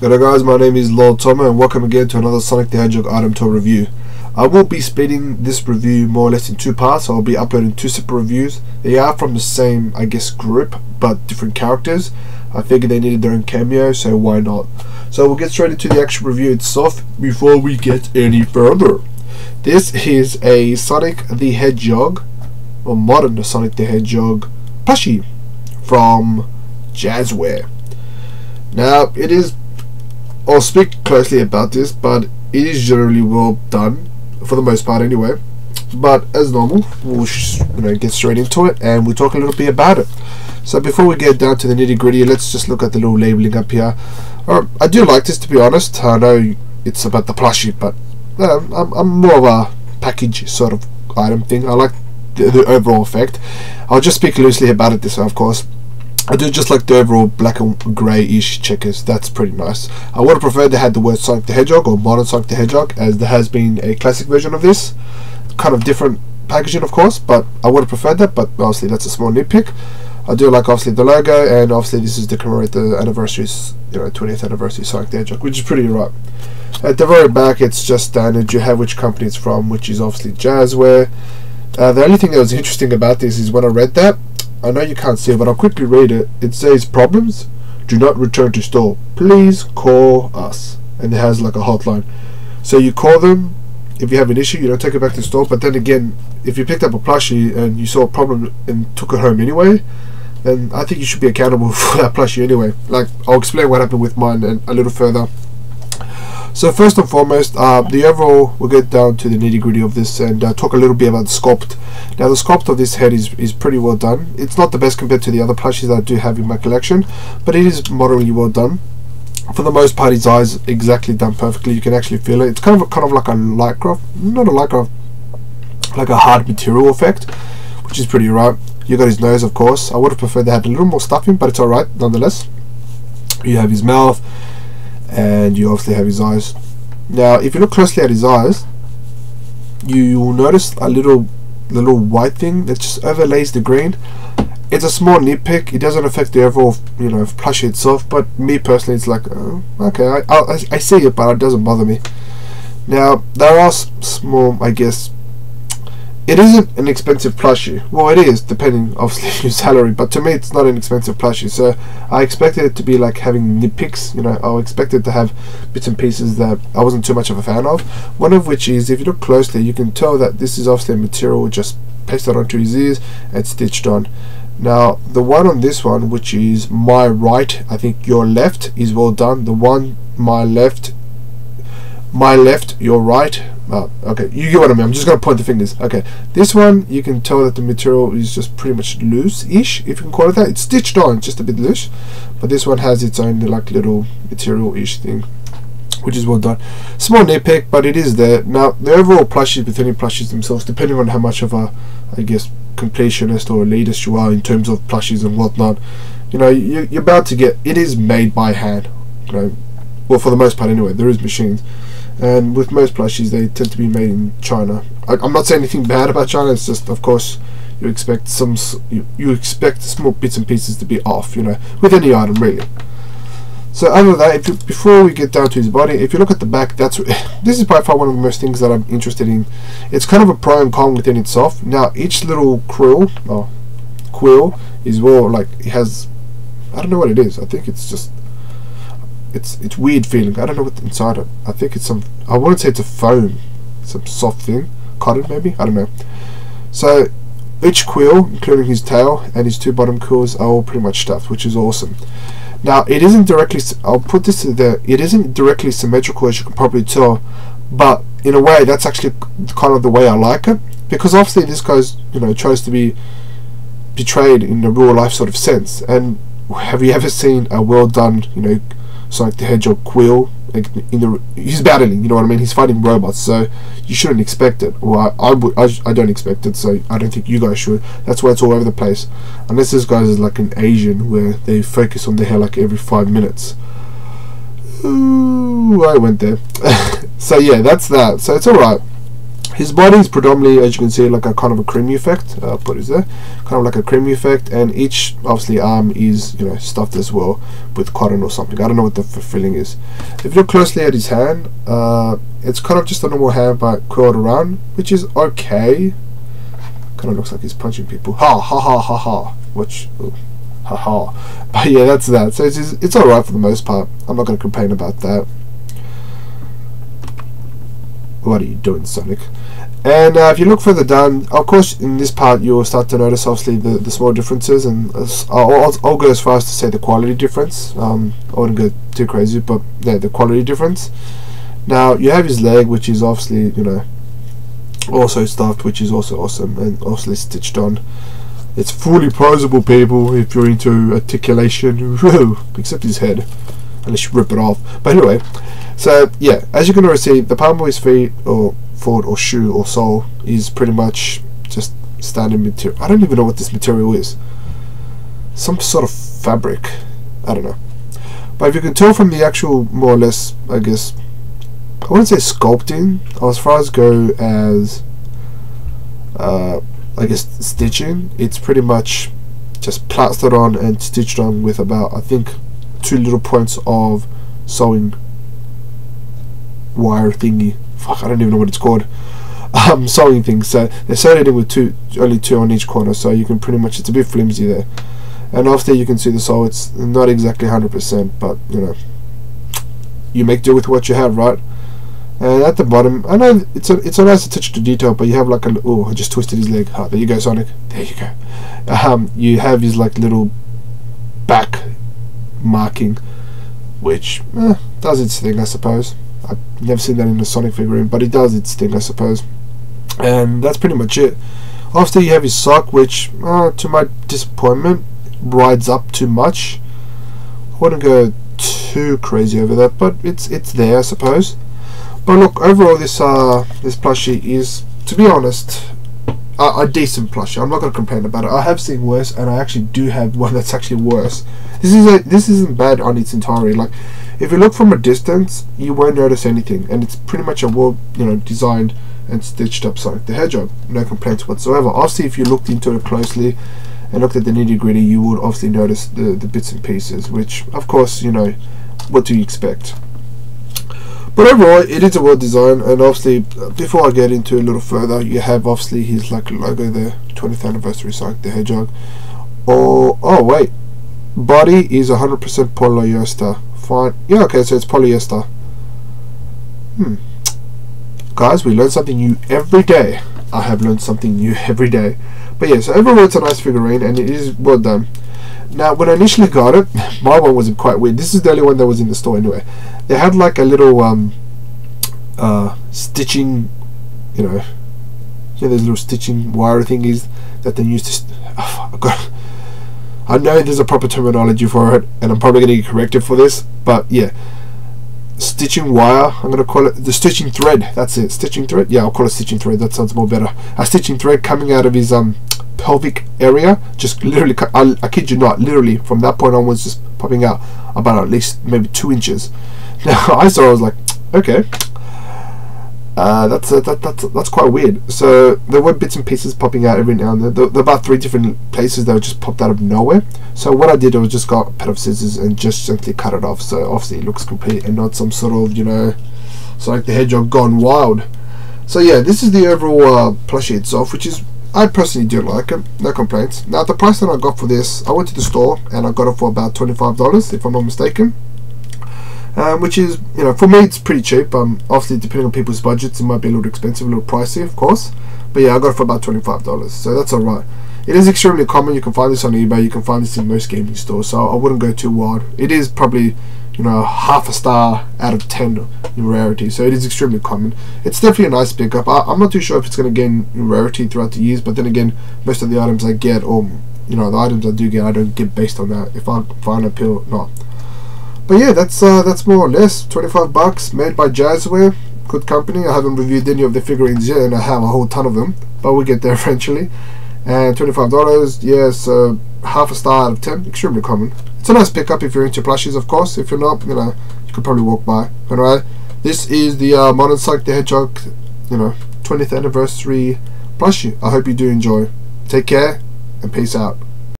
Hello guys, my name is Lord Tomo and welcome again to another Sonic the Hedgehog item tour review. I will be splitting this review more or less in two parts. I'll be uploading two separate reviews. They are from the same, I guess, group, but different characters. I figured they needed their own cameo, so why not? So we'll get straight into the actual review itself before we get any further. This is a Sonic the Hedgehog, or modern Sonic the Hedgehog plushie from Jazzware. Now, it is, I'll speak closely about this, but it is generally well done, for the most part anyway. But as normal, we'll get straight into it and we'll talk a little bit about it. So before we get down to the nitty gritty, let's just look at the little labeling up here. I do like this, to be honest. I know it's about the plushie, but I'm more of a package sort of item thing. I like the overall effect. I'll just speak loosely about it this way, of course. I do just like the overall black and grey-ish checkers. That's pretty nice. I would have preferred they had the word Sonic the Hedgehog or modern Sonic the Hedgehog, as there has been a classic version of this. Kind of different packaging, of course, but I would have preferred that, but obviously that's a small nitpick. I do like obviously the logo, and obviously this is to commemorate the anniversaries, 20th anniversary Sonic the Hedgehog, which is pretty right. At the very back, it's just standard. You have which company it's from, which is obviously Jazzware. The only thing that was interesting about this is when I read that, I know you can't see it, but I'll quickly read it. It says, "Problems? Do not return to store. Please call us." And it has like a hotline. So you call them if you have an issue. You don't take it back to the store. But then again, if you picked up a plushie and you saw a problem and took it home anyway, then I think you should be accountable for that plushie anyway. Like, I'll explain what happened with mine and a little further. So first and foremost, the overall, we'll get down to the nitty gritty of this and talk a little bit about the sculpt. Now the sculpt of this head is pretty well done. It's not the best compared to the other plushies that I do have in my collection, but it is moderately well done. For the most part, his eyes exactly done perfectly. You can actually feel it. It's kind of like a lycra, not a lycra, like a hard material effect, which is pretty right. You got his nose, of course. I would have preferred they had a little more stuffing, but it's alright nonetheless. You have his mouth, and you obviously have his eyes. Now if you look closely at his eyes, you will notice a little white thing that just overlays the green. It's a small nitpick. It doesn't affect the overall plushie itself, but me personally, it's like okay, I see it, but it doesn't bother me. Now there are small, I guess, it isn't an expensive plushie. Well, it is, depending obviously your salary, but to me it's not an expensive plushie, so I expected it to be like having nitpicks. I expected to have bits and pieces that I wasn't too much of a fan of. One of which is, if you look closely, you can tell that this is obviously a material just pasted onto his ears and stitched on. Now the one on this one, which is my right, I think your left, is well done. The one my left, your right. Okay, you get what I mean. I'm just gonna point the fingers. Okay, this one, you can tell that the material is just pretty much loose-ish, if you can call it that. It's stitched on, just a bit loose, but this one has its own like little material-ish thing, which is well done. Small nitpick, but it is there. Now the overall plushies within plushies themselves, depending on how much of a, I guess, completionist or elitist you are in terms of plushies and whatnot, you're about to get. It is made by hand. Well, for the most part anyway. There is machines. And with most plushies, they tend to be made in China. I'm not saying anything bad about China. It's just, of course, you expect you expect small bits and pieces to be off, with any item really. So other than that, before we get down to his body, if you look at the back, this is by far one of the most things that I'm interested in. It's kind of a pro and con within itself. Now each little quill is well, like, it has, I don't know what it is. I think it's just, it's weird feeling. I don't know what's inside it. I think it's some, I wouldn't say it's a foam, some soft thing, cotton maybe, I don't know. So each quill, including his tail and his two bottom quills, are all pretty much stuffed, which is awesome. Now it isn't directly, I'll put this there, it isn't directly symmetrical, as you can probably tell, but in a way that's actually kind of the way I like it, because obviously this guy's tries to be portrayed in a real life sort of sense. And have you ever seen a well done Sonic the Hedgehog quill? Like, he's battling, you know what I mean? He's fighting robots, so you shouldn't expect it. Well, I don't expect it, so I don't think you guys should. That's why it's all over the place. Unless this guy is like an Asian, where they focus on their hair like every 5 minutes. Ooh, I went there. So yeah, that's that. So it's alright. His body is predominantly, as you can see, like a kind of a creamy effect. Put it there, kind of like a creamy effect, and each obviously arm is, you know, stuffed as well with cotton or something. I don't know what the filling is. If you look closely at his hand, it's kind of just a normal hand but curled around, which is okay. Kind of looks like he's punching people. Ha ha ha ha ha. Which, ha ha. But yeah, that's that. So it's alright for the most part. I'm not going to complain about that. What are you doing, Sonic? And if you look further down, of course, in this part you'll start to notice obviously the small differences, and I'll go as far as to say the quality difference. I wouldn't go too crazy, but yeah, the quality difference. Now you have his leg, which is obviously, you know, also stuffed, which is also awesome, and obviously stitched on. It's fully posable, people, if you're into articulation. Except his head, unless you rip it off. But anyway, so yeah, as you can already see, the palm of his feet or foot or shoe or sole is pretty much just standard material. I don't even know what this material is. Some sort of fabric, I don't know. But if you can tell from the actual, more or less, I guess, I wouldn't say sculpting, as far as go as I guess stitching, it's pretty much just plastered on and stitched on with about, I think, 2 little points of sewing wire thingy. Fuck, I don't even know what it's called. Sewing thing. So they sewed it in with only two on each corner, so you can pretty much, it's a bit flimsy there. And after you can see the sole, it's not exactly 100%, but you know, you make do with what you have, right? And at the bottom, I know it's a nice attention to detail, but you have like a, oh, I just twisted his leg. Ah, there you go, Sonic. There you go. You have his like little back marking, which does its thing, I suppose. I've never seen that in a Sonic figurine, but it does its thing, I suppose. And that's pretty much it. After you have his sock, which, to my disappointment, rides up too much. I wouldn't go too crazy over that, but it's there, I suppose. But look, overall, this plushie is, to be honest, a decent plushie. I'm not going to complain about it. I have seen worse, and I actually do have one that's actually worse. This isn't bad on its entirety. Like, if you look from a distance, you won't notice anything, and it's pretty much a well, you know, designed and stitched up Sonic the Hedgehog. No complaints whatsoever. Obviously, if you looked into it closely and looked at the nitty gritty, you would obviously notice the bits and pieces, which, of course, you know, what do you expect? But overall, it is a well designed, and obviously, before I get into a little further, you have obviously his like logo there, 20th anniversary Sonic the Hedgehog. Oh wait, body is 100% polyester. Fine, yeah, okay, so it's polyester. Guys, we learn something new every day. I have learned something new every day. But yeah, so overall, it's a nice figurine, and it is well done. Now, when I initially got it, my one was quite weird. This is the only one that was in the store anyway. They had like a little stitching, you know, those little stitching wire thingies that they used to. I know there's a proper terminology for it, and I'm probably going to get corrected for this, but yeah, stitching wire. I'm going to call it the stitching thread. That's it, stitching thread. Yeah, I'll call it stitching thread. That sounds more better. A stitching thread coming out of his pelvic area, just literally, I kid you not, literally from that point onwards, just popping out about at least maybe 2 inches. Now I saw, I was like, okay, that's quite weird. So there were bits and pieces popping out every now and then. There were about 3 different places that were just popped out of nowhere. So what I did was just got a pair of scissors and just gently cut it off. So obviously it looks complete and not some sort of, you know, Sonic the Hedgehog gone wild. So yeah, this is the overall plushie itself, which is, I personally do like it, no complaints. Now the price that I got for this, I went to the store and I got it for about $25 if I'm not mistaken, which is, you know, for me it's pretty cheap. Obviously depending on people's budgets it might be a little expensive, a little pricey of course, but yeah, I got it for about $25, so that's alright. It is extremely common. You can find this on eBay, you can find this in most gaming stores, so I wouldn't go too wild. It is probably, you know, half a star out of 10 in rarity, so it is extremely common. It's definitely a nice pickup. I'm not too sure if it's going to gain in rarity throughout the years, but then again, most of the items I get, or you know, the items I do get, I don't get based on that, if I find a pill or not. But yeah, that's more or less $25, made by Jazzware, good company. I haven't reviewed any of the figurines yet, and I have a whole ton of them, but we'll get there eventually. And $25, yeah, so half a star out of 10, extremely common. It's a nice pickup if you're into plushies, of course. If you're not, you know, you could probably walk by. But anyway, this is the modern Sonic the Hedgehog, you know, 20th anniversary plushie. I hope you do enjoy. Take care and peace out.